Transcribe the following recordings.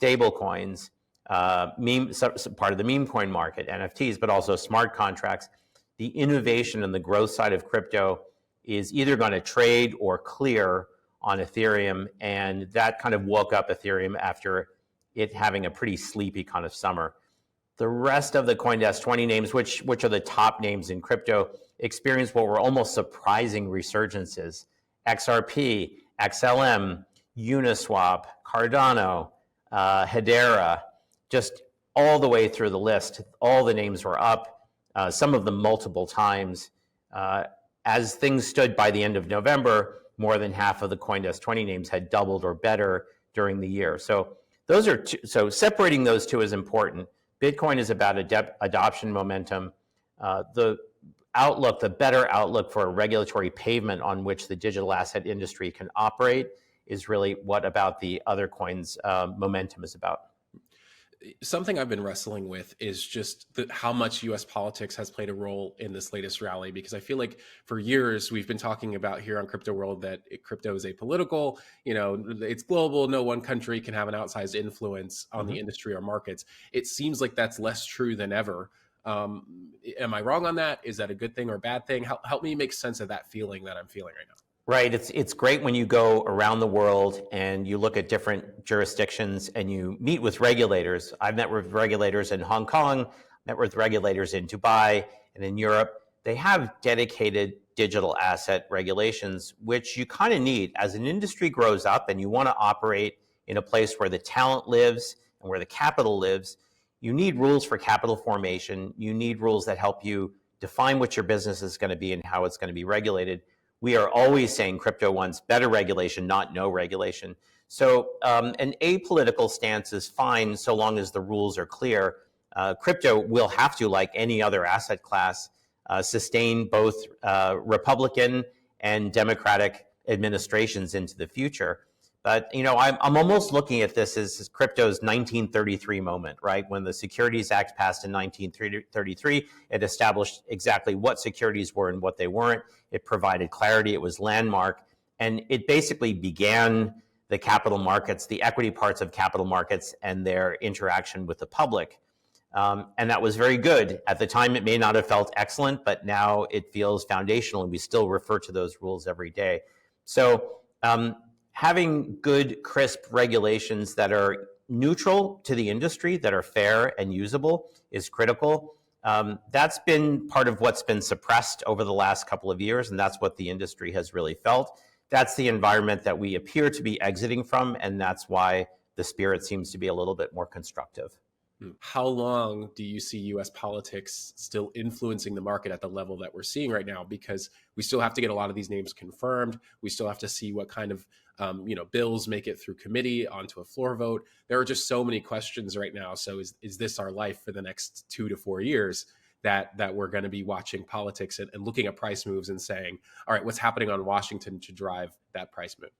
stable coins, part of the meme coin market, NFTs, but also smart contracts. The innovation and the growth side of crypto is either going to trade or clear on Ethereum, and that kind of woke up Ethereum after it having a pretty sleepy kind of summer. The rest of the CoinDesk 20 names, which are the top names in crypto, experienced what were almost surprising resurgences. XRP, XLM, Uniswap, Cardano, Hedera, just all the way through the list. All the names were up, some of them multiple times. As things stood by the end of November, more than half of the CoinDesk 20 names had doubled or better during the year. So those are so separating those two is important. Bitcoin is about adoption momentum. The better outlook for a regulatory pavement on which the digital asset industry can operate is really what about the other coins' momentum is about. Something I've been wrestling with is just how much U.S. politics has played a role in this latest rally, because I feel like for years we've been talking about here on Crypto World that crypto is apolitical, it's global, no one country can have an outsized influence on the industry or markets. It seems like that's less true than ever. Am I wrong on that? Is that a good thing or a bad thing? Help me make sense of that feeling that I'm feeling right now. Right. It's great when you go around the world and you look at different jurisdictions and you meet with regulators. I've met with regulators in Hong Kong, met with regulators in Dubai and in Europe. They have dedicated digital asset regulations, which you kind of need as an industry grows up and you want to operate in a place where the talent lives and where the capital lives. You need rules for capital formation. You need rules that help you define what your business is going to be and how it's going to be regulated. We are always saying crypto wants better regulation, not no regulation. So an apolitical stance is fine so long as the rules are clear. Crypto will have to, like any other asset class, sustain both Republican and Democratic administrations into the future. But I'm almost looking at this as crypto's 1933 moment, right? When the Securities Act passed in 1933, it established exactly what securities were and what they weren't. It provided clarity. It was landmark. And it basically began the capital markets, the equity parts of capital markets and their interaction with the public. And that was very good. At the time, it may not have felt excellent, but now it feels foundational, and we still refer to those rules every day. So having good, crisp regulations that are neutral to the industry, that are fair and usable, is critical. That's been part of what's been suppressed over the last couple of years, and that's what the industry has really felt. That's the environment that we appear to be exiting from, and that's why the spirit seems to be a little bit more constructive. How long do you see U.S. politics still influencing the market at the level that we're seeing right now? Because we still have to get a lot of these names confirmed. We still have to see what kind of bills make it through committee onto a floor vote. There are just so many questions right now. So is this our life for the next 2 to 4 years that we're going to be watching politics and looking at price moves and saying, all right, what's happening on Washington to drive that price move?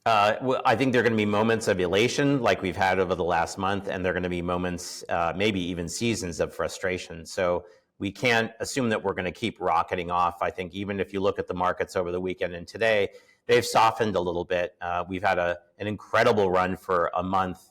Well, I think there are going to be moments of elation like we've had over the last month, and there are going to be moments, maybe even seasons of frustration. So we can't assume that we're going to keep rocketing off. I think even if you look at the markets over the weekend and today, they've softened a little bit. We've had an incredible run for a month.